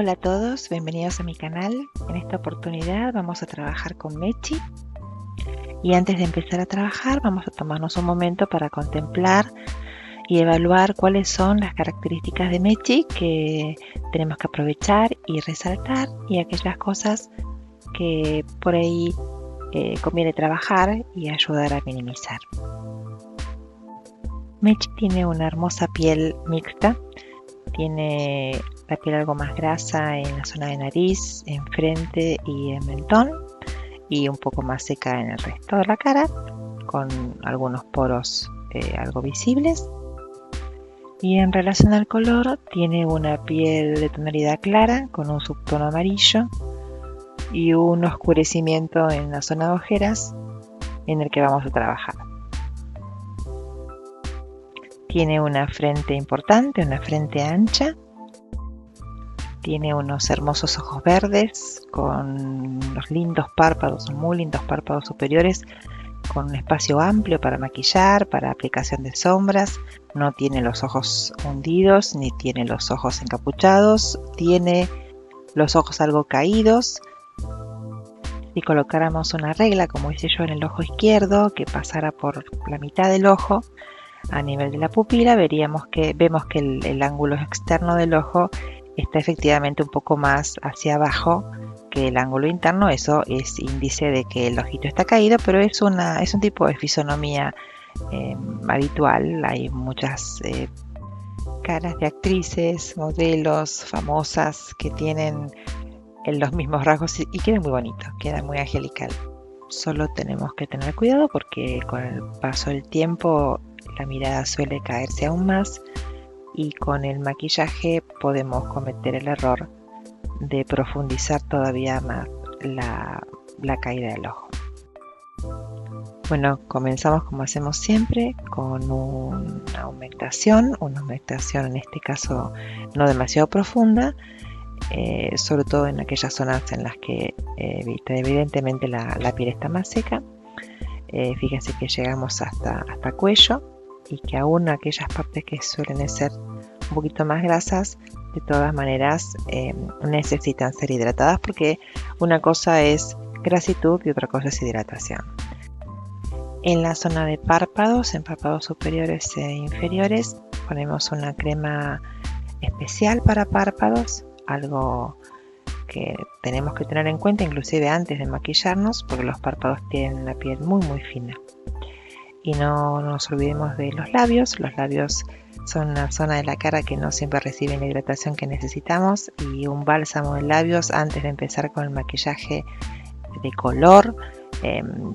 Hola a todos, bienvenidos a mi canal. En esta oportunidad vamos a trabajar con Mechi y antes de empezar a trabajar vamos a tomarnos un momento para contemplar y evaluar cuáles son las características de Mechi que tenemos que aprovechar y resaltar y aquellas cosas que por ahí conviene trabajar y ayudar a minimizar. Mechi tiene una hermosa piel mixta, tiene la piel algo más grasa en la zona de nariz, en frente y en mentón, y un poco más seca en el resto de la cara, con algunos poros algo visibles. Y en relación al color, tiene una piel de tonalidad clara, con un subtono amarillo y un oscurecimiento en la zona de ojeras en el que vamos a trabajar. Tiene una frente importante, una frente ancha. Tiene unos hermosos ojos verdes con unos lindos párpados, muy lindos párpados superiores, con un espacio amplio para maquillar, para aplicación de sombras. No tiene los ojos hundidos ni tiene los ojos encapuchados. Tiene los ojos algo caídos. Si colocáramos una regla, como hice yo en el ojo izquierdo, que pasara por la mitad del ojo, a nivel de la pupila, vemos que el ángulo externo del ojo está efectivamente un poco más hacia abajo que el ángulo interno. Eso es índice de que el ojito está caído, pero es un tipo de fisonomía habitual. Hay muchas caras de actrices, modelos famosas que tienen los mismos rasgos y queda muy bonito, queda muy angelical. Solo tenemos que tener cuidado porque con el paso del tiempo la mirada suele caerse aún más y con el maquillaje podemos cometer el error de profundizar todavía más la caída del ojo. Bueno, comenzamos como hacemos siempre con una humectación en este caso no demasiado profunda, sobre todo en aquellas zonas en las que evidentemente la piel está más seca. Fíjense que llegamos hasta cuello y que aún aquellas partes que suelen ser un poquito más grasas, de todas maneras necesitan ser hidratadas porque una cosa es grasitud y otra cosa es hidratación. En la zona de párpados, en párpados superiores e inferiores, ponemos una crema especial para párpados, algo que tenemos que tener en cuenta inclusive antes de maquillarnos porque los párpados tienen la piel muy fina. Y no nos olvidemos de los labios. Los labios son una zona de la cara que no siempre reciben la hidratación que necesitamos y un bálsamo de labios antes de empezar con el maquillaje de color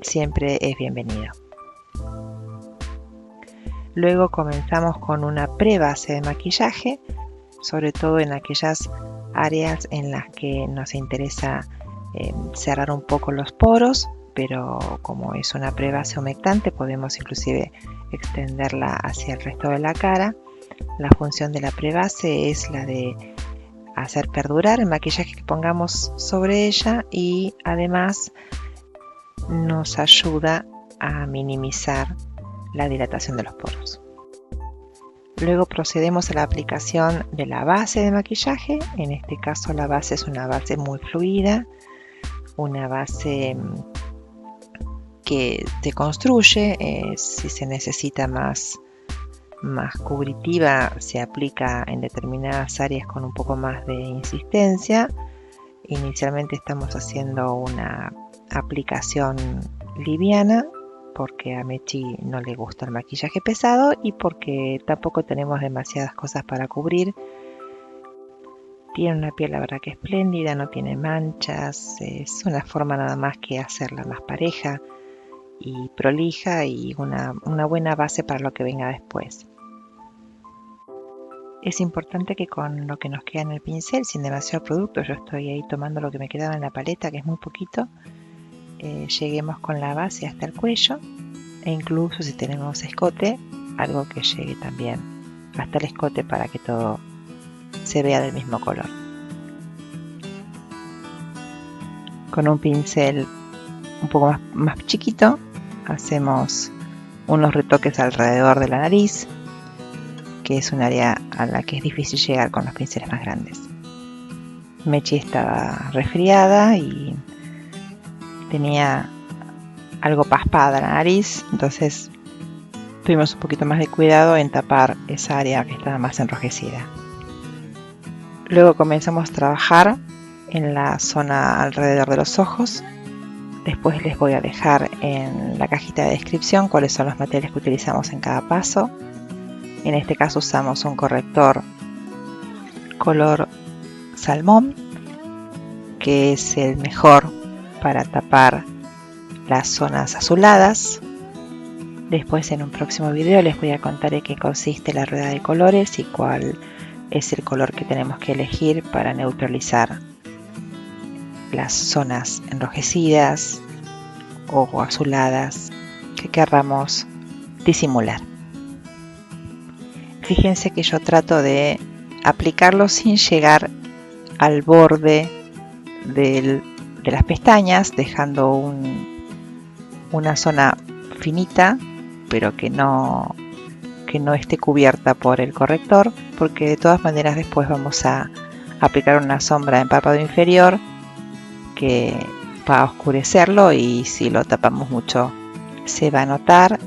siempre es bienvenido. Luego comenzamos con una prebase de maquillaje, sobre todo en aquellas áreas en las que nos interesa cerrar un poco los poros, pero como es una prebase humectante podemos inclusive extenderla hacia el resto de la cara. La función de la prebase es la de hacer perdurar el maquillaje que pongamos sobre ella y además nos ayuda a minimizar la dilatación de los poros. Luego procedemos a la aplicación de la base de maquillaje. En este caso la base es una base muy fluida, una base que se construye, si se necesita más cubritiva se aplica en determinadas áreas con un poco más de insistencia. Inicialmente estamos haciendo una aplicación liviana porque a Mechi no le gusta el maquillaje pesado y porque tampoco tenemos demasiadas cosas para cubrir. Tiene una piel la verdad que espléndida, no tiene manchas, es una forma nada más que hacerla más pareja y prolija y una buena base para lo que venga después. Es importante que con lo que nos queda en el pincel, sin demasiado producto, yo estoy ahí tomando lo que me quedaba en la paleta, que es muy poquito, lleguemos con la base hasta el cuello e incluso si tenemos escote, algo que llegue también hasta el escote para que todo se vea del mismo color. Con un pincel un poco más chiquito hacemos unos retoques alrededor de la nariz, que es un área a la que es difícil llegar con los pinceles más grandes. Mechi estaba resfriada y tenía algo paspada la nariz, entonces tuvimos un poquito más de cuidado en tapar esa área que estaba más enrojecida. Luego comenzamos a trabajar en la zona alrededor de los ojos. Después les voy a dejar en la cajita de descripción cuáles son los materiales que utilizamos en cada paso. En este caso usamos un corrector color salmón, que es el mejor para tapar las zonas azuladas. Después en un próximo video les voy a contar en qué consiste la rueda de colores y cuál es el color que tenemos que elegir para neutralizar las zonas enrojecidas o azuladas que querramos disimular. Fíjense que yo trato de aplicarlo sin llegar al borde de las pestañas, dejando una zona finita, pero que no esté cubierta por el corrector, porque de todas maneras después vamos a aplicar una sombra en párpado inferior que va a oscurecerlo, y si lo tapamos mucho se va a notar,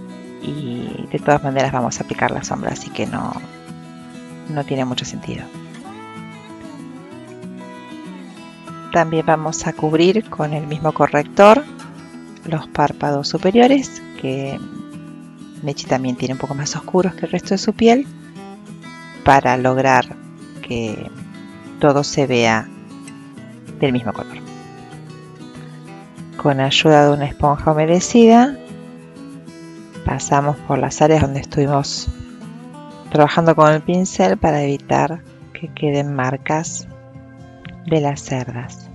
y de todas maneras vamos a aplicar la sombra, así que no tiene mucho sentido. También vamos a cubrir con el mismo corrector los párpados superiores, que Mechi también tiene un poco más oscuros que el resto de su piel, para lograr que todo se vea del mismo color. Con ayuda de una esponja humedecida pasamos por las áreas donde estuvimos trabajando con el pincel para evitar que queden marcas de las cerdas.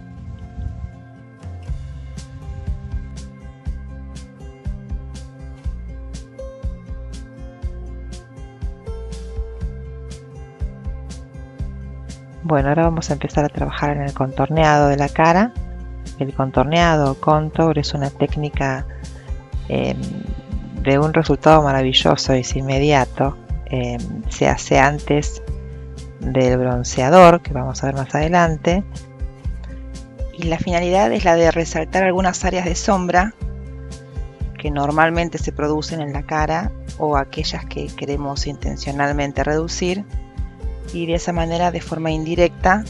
Bueno, ahora vamos a empezar a trabajar en el contorneado de la cara. El contorneado o contour es una técnica de un resultado maravilloso y inmediato. Se hace antes del bronceador, que vamos a ver más adelante, y la finalidad es la de resaltar algunas áreas de sombra que normalmente se producen en la cara, o aquellas que queremos intencionalmente reducir, y de esa manera, de forma indirecta,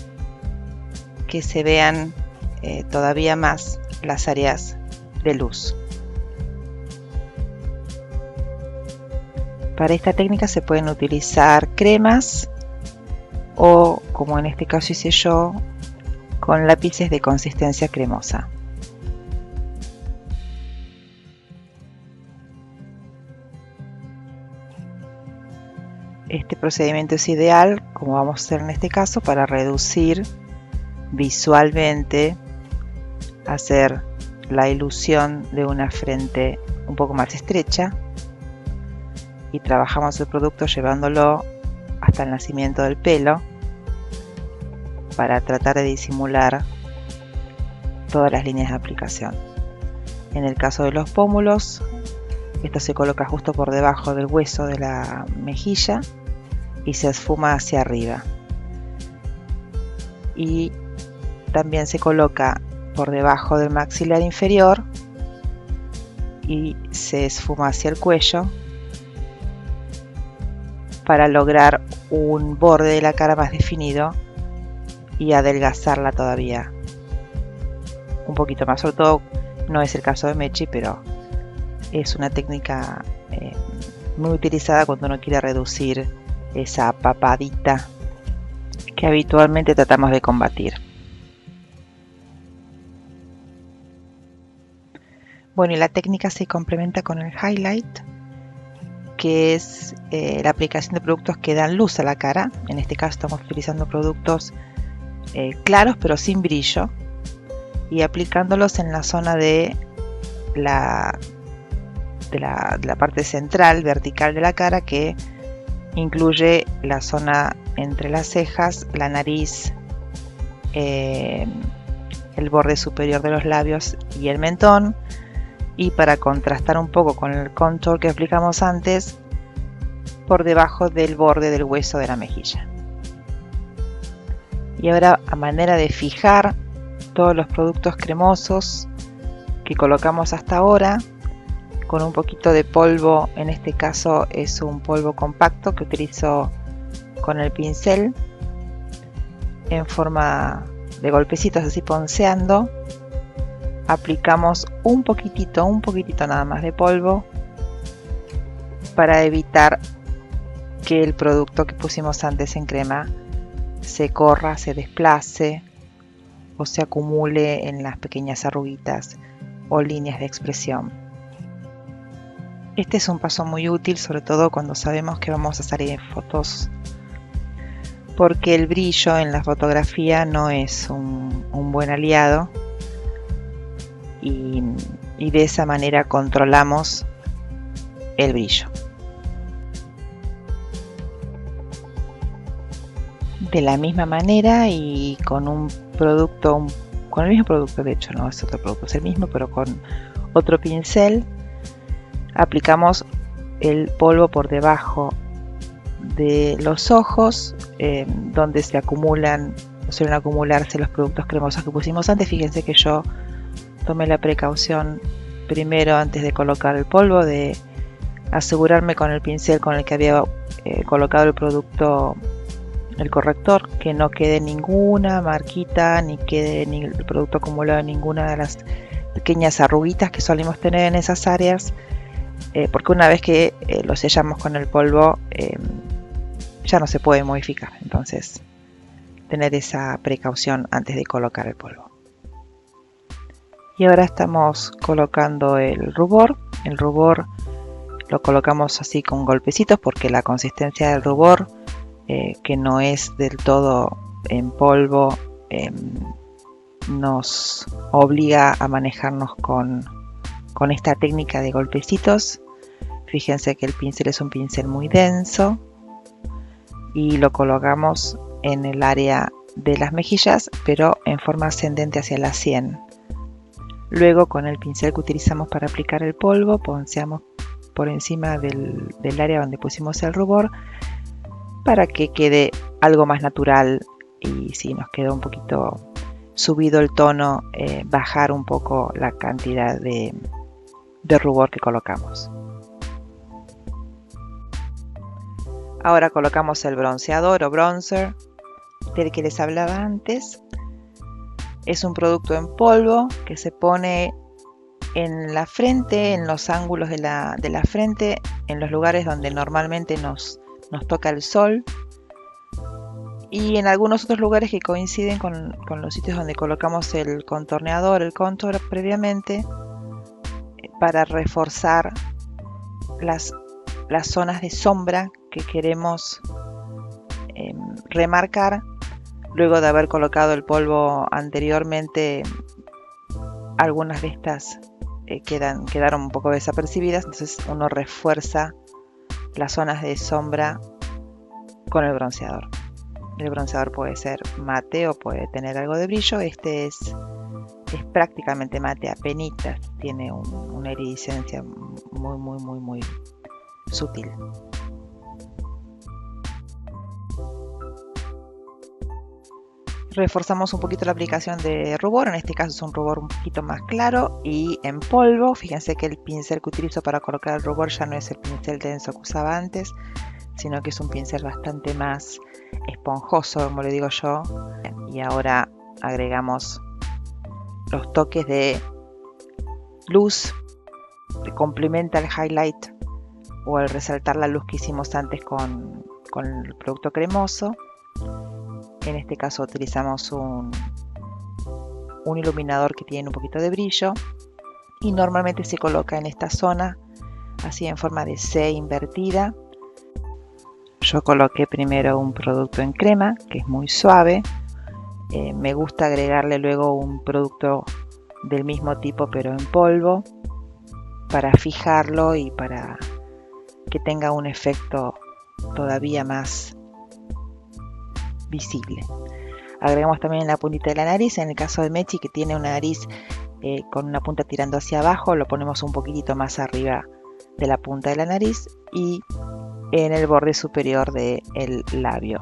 que se vean todavía más las áreas de luz. Para esta técnica se pueden utilizar cremas o, como en este caso hice yo, con lápices de consistencia cremosa. Este procedimiento es ideal, como vamos a hacer en este caso, para reducir visualmente, hacer la ilusión de una frente un poco más estrecha, y trabajamos el producto llevándolo hasta el nacimiento del pelo para tratar de disimular todas las líneas de aplicación. En el caso de los pómulos, esto se coloca justo por debajo del hueso de la mejilla y se esfuma hacia arriba, y también se coloca por debajo del maxilar inferior y se esfuma hacia el cuello para lograr un borde de la cara más definido y adelgazarla todavía un poquito más. Sobre todo, no es el caso de Mechi, pero es una técnica muy utilizada cuando uno quiere reducir esa papadita que habitualmente tratamos de combatir. Bueno, y la técnica se complementa con el highlight, que es la aplicación de productos que dan luz a la cara. En este caso estamos utilizando productos claros pero sin brillo, y aplicándolos en la zona de la parte central vertical de la cara, que incluye la zona entre las cejas, la nariz, el borde superior de los labios y el mentón. Y para contrastar un poco con el contour que aplicamos antes, por debajo del borde del hueso de la mejilla. Y ahora, a manera de fijar todos los productos cremosos que colocamos hasta ahora, con un poquito de polvo, en este caso es un polvo compacto que utilizo con el pincel en forma de golpecitos, así ponceando, aplicamos un poquitito nada más de polvo para evitar que el producto que pusimos antes en crema se corra, se desplace o se acumule en las pequeñas arruguitas o líneas de expresión. Este es un paso muy útil, sobre todo cuando sabemos que vamos a salir en fotos, porque el brillo en la fotografía no es un buen aliado y de esa manera controlamos el brillo. De la misma manera y con un producto, con el mismo producto, de hecho no es otro producto, es el mismo, pero con otro pincel, aplicamos el polvo por debajo de los ojos, donde se acumulan, suelen acumularse los productos cremosos que pusimos antes. Fíjense que yo tomé la precaución primero, antes de colocar el polvo, de asegurarme con el pincel con el que había colocado el producto, el corrector, que no quede ninguna marquita, ni quede el producto acumulado en ninguna de las pequeñas arruguitas que solemos tener en esas áreas, porque una vez que lo sellamos con el polvo, ya no se puede modificar. Entonces, tener esa precaución antes de colocar el polvo. Y ahora estamos colocando el rubor. El rubor lo colocamos así con golpecitos, porque la consistencia del rubor, que no es del todo en polvo, nos obliga a manejarnos con esta técnica de golpecitos. Fíjense que el pincel es un pincel muy denso y lo colocamos en el área de las mejillas, pero en forma ascendente hacia la sien. Luego, con el pincel que utilizamos para aplicar el polvo, ponceamos por encima del área donde pusimos el rubor, para que quede algo más natural, y si nos quedó un poquito subido el tono, bajar un poco la cantidad de rubor que colocamos. Ahora colocamos el bronceador o bronzer del que les hablaba antes. Es un producto en polvo que se pone en la frente, en los ángulos de la frente, en los lugares donde normalmente nos toca el sol, y en algunos otros lugares que coinciden con los sitios donde colocamos el contorneador, el contour previamente, para reforzar las zonas de sombra que queremos remarcar. Luego de haber colocado el polvo anteriormente, algunas de estas quedaron un poco desapercibidas, entonces uno refuerza las zonas de sombra con el bronceador. El bronceador puede ser mate o puede tener algo de brillo. Este es prácticamente mate, apenitas, tiene una iridiscencia muy sutil. Reforzamos un poquito la aplicación de rubor, en este caso es un rubor un poquito más claro y en polvo. Fíjense que el pincel que utilizo para colocar el rubor ya no es el pincel denso que usaba antes, sino que es un pincel bastante más esponjoso, como le digo yo. Y ahora agregamos los toques de luz que complementa el highlight o el resaltar la luz que hicimos antes con el producto cremoso. En este caso utilizamos un iluminador que tiene un poquito de brillo y normalmente se coloca en esta zona así en forma de C invertida. Yo coloqué primero un producto en crema que es muy suave. Me gusta agregarle luego un producto del mismo tipo pero en polvo para fijarlo y para que tenga un efecto todavía más visible. Agregamos también la puntita de la nariz. En el caso de Mechi, que tiene una nariz con una punta tirando hacia abajo, lo ponemos un poquitito más arriba de la punta de la nariz y en el borde superior del labio.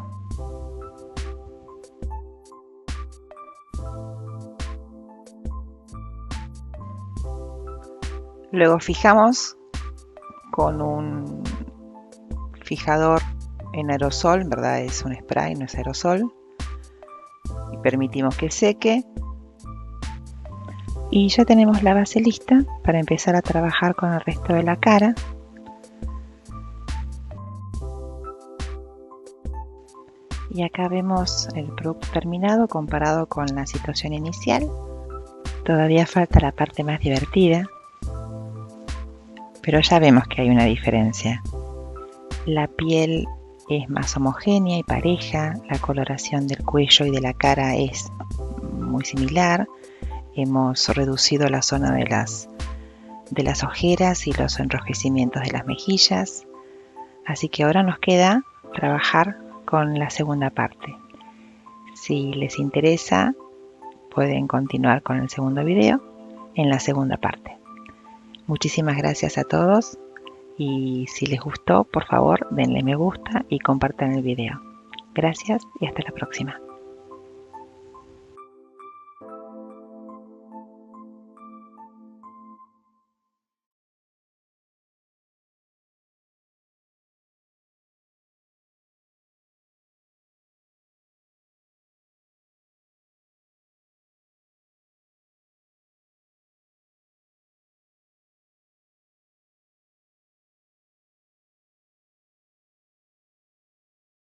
Luego fijamos con un fijador en aerosol, en verdad es un spray, no es aerosol, y permitimos que seque. Y ya tenemos la base lista para empezar a trabajar con el resto de la cara. Y acá vemos el producto terminado comparado con la situación inicial. Todavía falta la parte más divertida, pero ya vemos que hay una diferencia. La piel es más homogénea y pareja, la coloración del cuello y de la cara es muy similar. Hemos reducido la zona de las ojeras y los enrojecimientos de las mejillas. Así que ahora nos queda trabajar con la segunda parte. Si les interesa, pueden continuar con el segundo video en la segunda parte. Muchísimas gracias a todos y si les gustó, por favor, denle me gusta y compartan el video. Gracias y hasta la próxima.